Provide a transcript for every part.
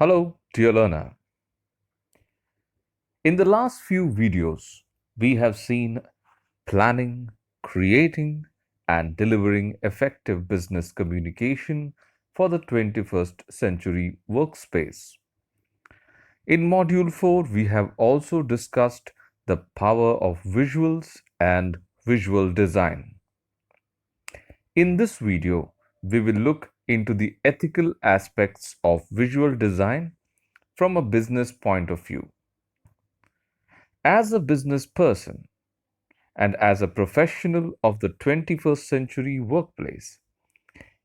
Hello, dear learner. In the last few videos, we have seen planning, creating, and delivering effective business communication for the 21st century workspace. In Module 4, we have also discussed the power of visuals and visual design. In this video, we will look into the ethical aspects of visual design from a business point of view. As a business person and as a professional of the 21st century workplace,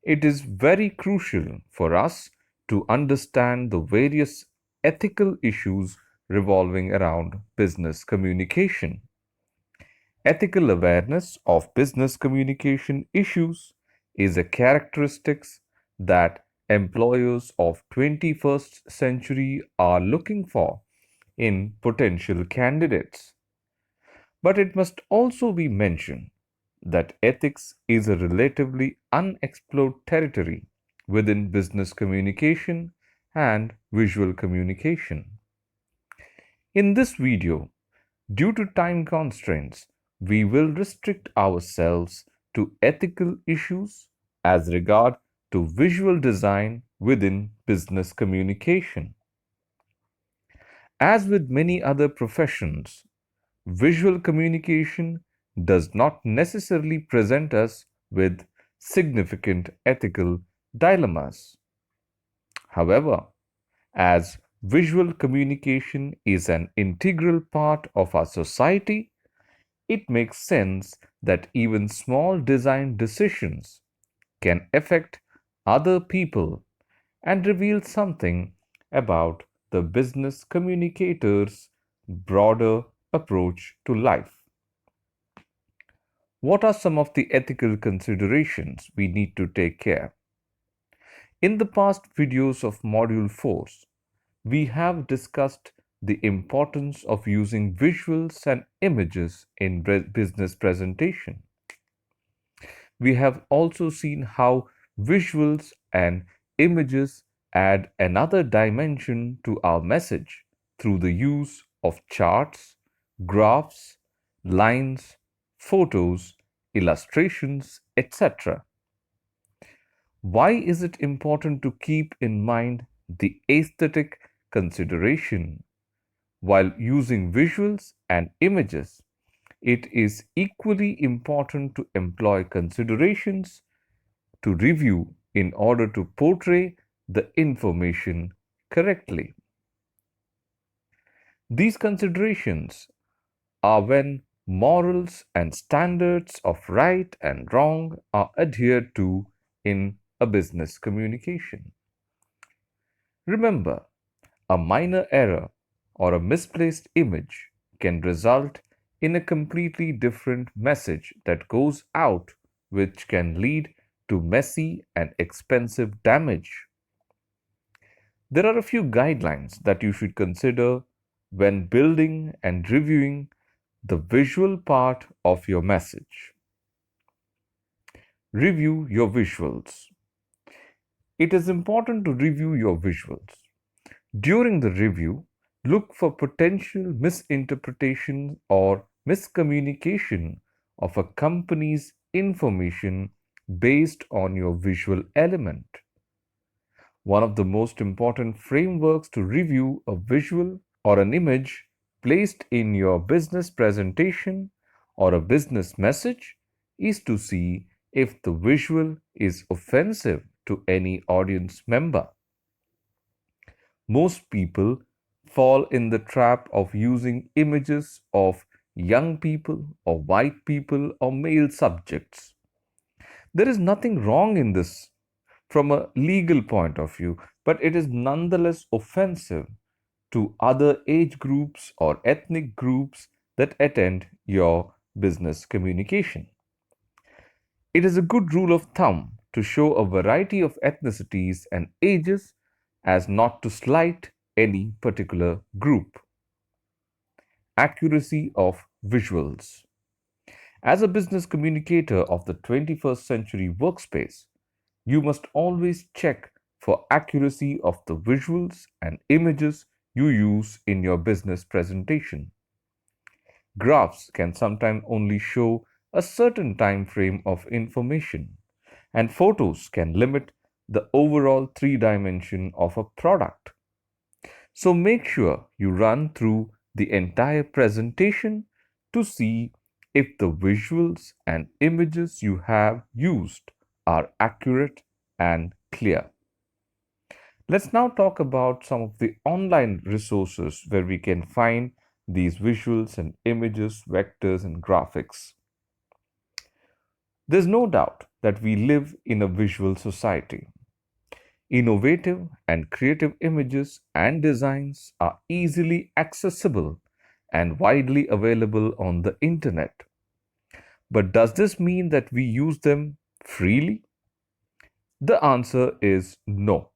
it is very crucial for us to understand the various ethical issues revolving around business communication. Ethical awareness of business communication issues is a characteristic that employers of 21st century are looking for in potential candidates. But it must also be mentioned that ethics is a relatively unexplored territory within business communication and visual communication. In this video, due to time constraints, we will restrict ourselves to ethical issues as regard to visual design within business communication. As with many other professions, visual communication does not necessarily present us with significant ethical dilemmas. However, as visual communication is an integral part of our society, it makes sense that even small design decisions can affect other people and reveal something about the business communicator's broader approach to life. What are some of the ethical considerations we need to take care? In the past videos of Module 4, we have discussed the importance of using visuals and images in business presentation. We have also seen how visuals and images add another dimension to our message through the use of charts, graphs, lines, photos, illustrations, etc. Why is it important to keep in mind the aesthetic consideration while using visuals and images? It is equally important to employ considerations to review in order to portray the information correctly. These considerations are when morals and standards of right and wrong are adhered to in a business communication. Remember, a minor error or a misplaced image can result in a completely different message that goes out, which can lead to messy and expensive damage. There are a few guidelines that you should consider when building and reviewing the visual part of your message. Review your visuals. It is important to review your visuals. During the review, look for potential misinterpretation or miscommunication of a company's information based on your visual element. One of the most important frameworks to review a visual or an image placed in your business presentation or a business message is to see if the visual is offensive to any audience member. Most people fall in the trap of using images of young people or white people or male subjects. There is nothing wrong in this from a legal point of view, but it is nonetheless offensive to other age groups or ethnic groups that attend your business communication. It is a good rule of thumb to show a variety of ethnicities and ages as not to slight any particular group. Accuracy of visuals. As a business communicator of the 21st century workspace, you must always check for accuracy of the visuals and images you use in your business presentation. Graphs can sometimes only show a certain time frame of information, and photos can limit the overall three dimension of a product. So make sure you run through the entire presentation to see if the visuals and images you have used are accurate and clear. Let's now talk about some of the online resources where we can find these visuals and images, vectors, and graphics. There's no doubt that we live in a visual society. Innovative and creative images and designs are easily accessible and widely available on the internet. But does this mean that we use them freely? The answer is no.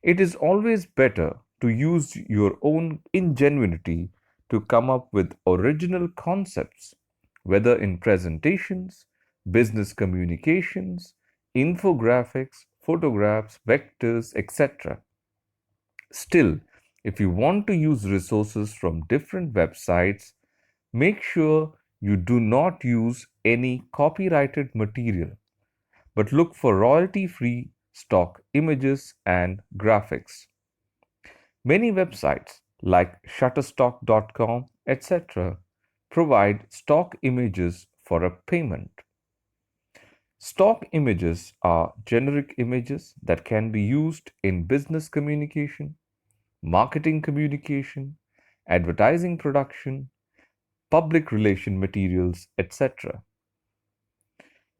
It is always better to use your own ingenuity to come up with original concepts, whether in presentations, business communications, infographics, photographs, vectors, etc. Still, if you want to use resources from different websites, make sure you do not use any copyrighted material, but look for royalty-free stock images and graphics. Many websites like Shutterstock.com, etc., provide stock images for a payment. Stock images are generic images that can be used in business communication, marketing communication, advertising production, public relation materials, etc.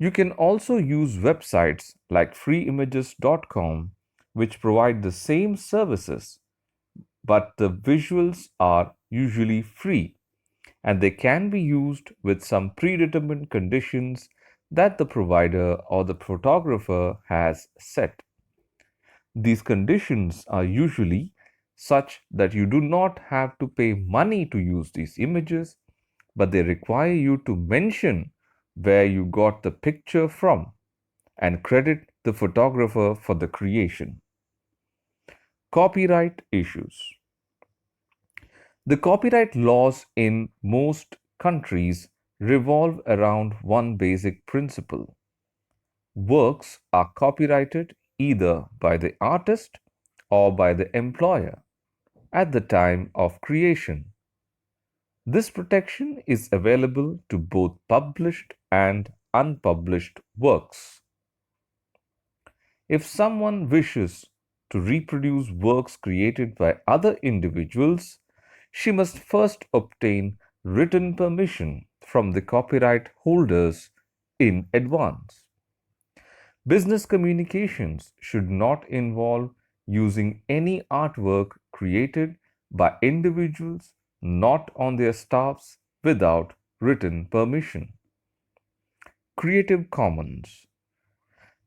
You can also use websites like freeimages.com, which provide the same services, but the visuals are usually free and they can be used with some predetermined conditions that the provider or the photographer has set. These conditions are usually such that you do not have to pay money to use these images, but they require you to mention where you got the picture from and credit the photographer for the creation. Copyright issues. The copyright laws in most countries revolve around one basic principle. Works are copyrighted either by the artist or by the employer at the time of creation. This protection is available to both published and unpublished works. If someone wishes to reproduce works created by other individuals, she must first obtain written permission from the copyright holders in advance. Business communications should not involve using any artwork created by individuals not on their staffs without written permission. Creative Commons.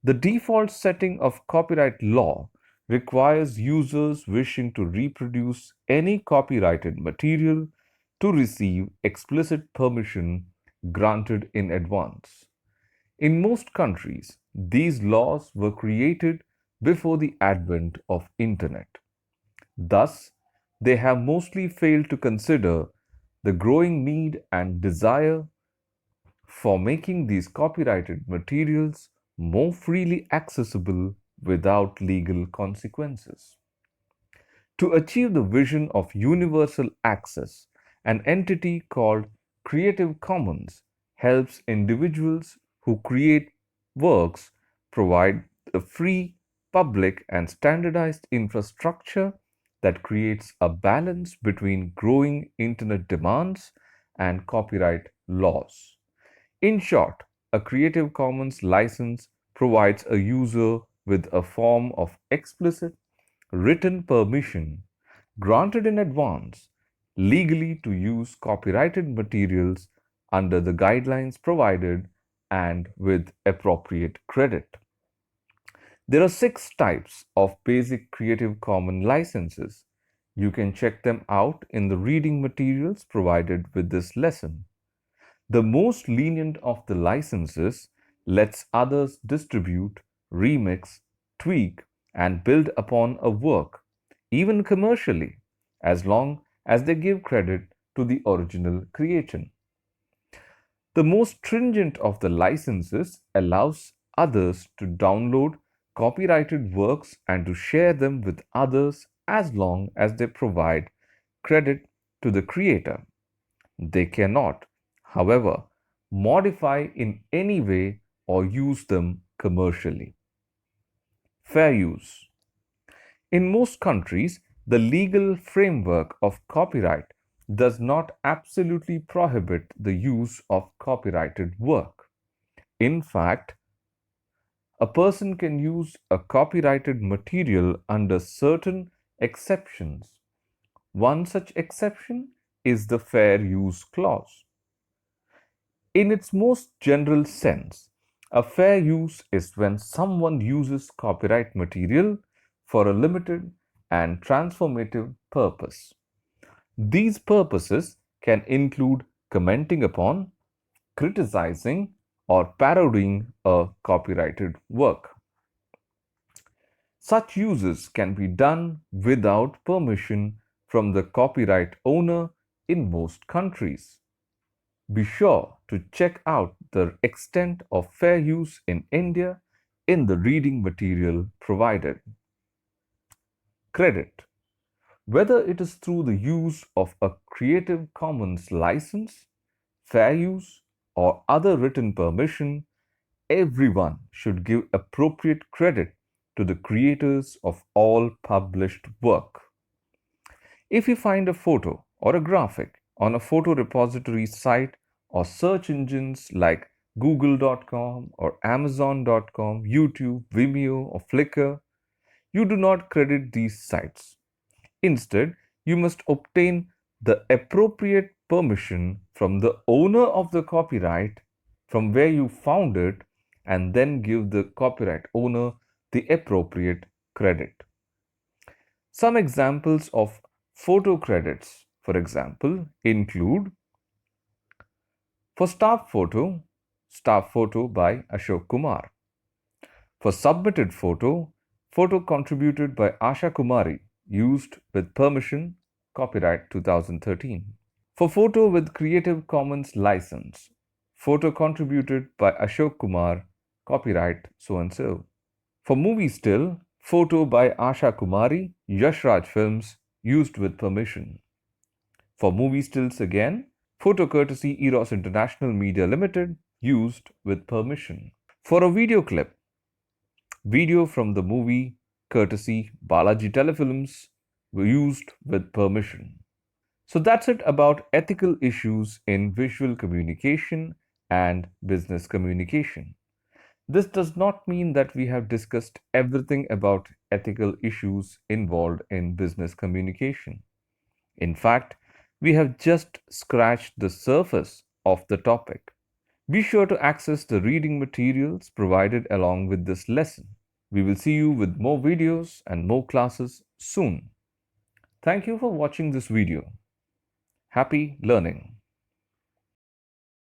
The default setting of copyright law requires users wishing to reproduce any copyrighted material to receive explicit permission granted in advance. In most countries, these laws were created before the advent of internet. Thus, they have mostly failed to consider the growing need and desire for making these copyrighted materials more freely accessible without legal consequences. To achieve the vision of universal access, an entity called Creative Commons helps individuals who create works provide a free, public, and standardized infrastructure that creates a balance between growing internet demands and copyright laws. In short, a Creative Commons license provides a user with a form of explicit written permission granted in advance legally to use copyrighted materials under the guidelines provided and with appropriate credit. There are 6 types of basic Creative Commons licenses. You can check them out in the reading materials provided with this lesson. The most lenient of the licenses lets others distribute, remix, tweak, and build upon a work, even commercially, as long as they give credit to the original creation. The most stringent of the licenses allows others to download copyrighted works and to share them with others as long as they provide credit to the creator. They cannot, however, modify in any way or use them commercially. Fair use. In most countries, the legal framework of copyright does not absolutely prohibit the use of copyrighted work. In fact, a person can use a copyrighted material under certain exceptions. One such exception is the Fair Use Clause. In its most general sense, a fair use is when someone uses copyright material for a limited and transformative purpose. These purposes can include commenting upon, criticizing, or parodying a copyrighted work. Such uses can be done without permission from the copyright owner in most countries. Be sure to check out the extent of fair use in India in the reading material provided. Credit. Whether it is through the use of a Creative Commons license, fair use, or other written permission, everyone should give appropriate credit to the creators of all published work. If you find a photo or a graphic on a photo repository site or search engines like google.com or amazon.com, YouTube, Vimeo, or Flickr, you do not credit these sites. Instead, you must obtain the appropriate permission from the owner of the copyright from where you found it and then give the copyright owner the appropriate credit. Some examples of photo credits, for example, include for staff photo by Ashok Kumar. For submitted photo contributed by Asha Kumari, used with permission, copyright 2013. For photo with Creative Commons license, photo contributed by Ashok Kumar, copyright so and so. For movie still, photo by Asha Kumari, Yash Raj Films, used with permission. For movie stills again, photo courtesy Eros International Media Limited, used with permission. For a video clip, video from the movie courtesy Balaji Telefilms, were used with permission. So that's it about ethical issues in visual communication and business communication. This does not mean that we have discussed everything about ethical issues involved in business communication. In fact, we have just scratched the surface of the topic. Be sure to access the reading materials provided along with this lesson. We will see you with more videos and more classes soon. Thank you for watching this video. Happy learning!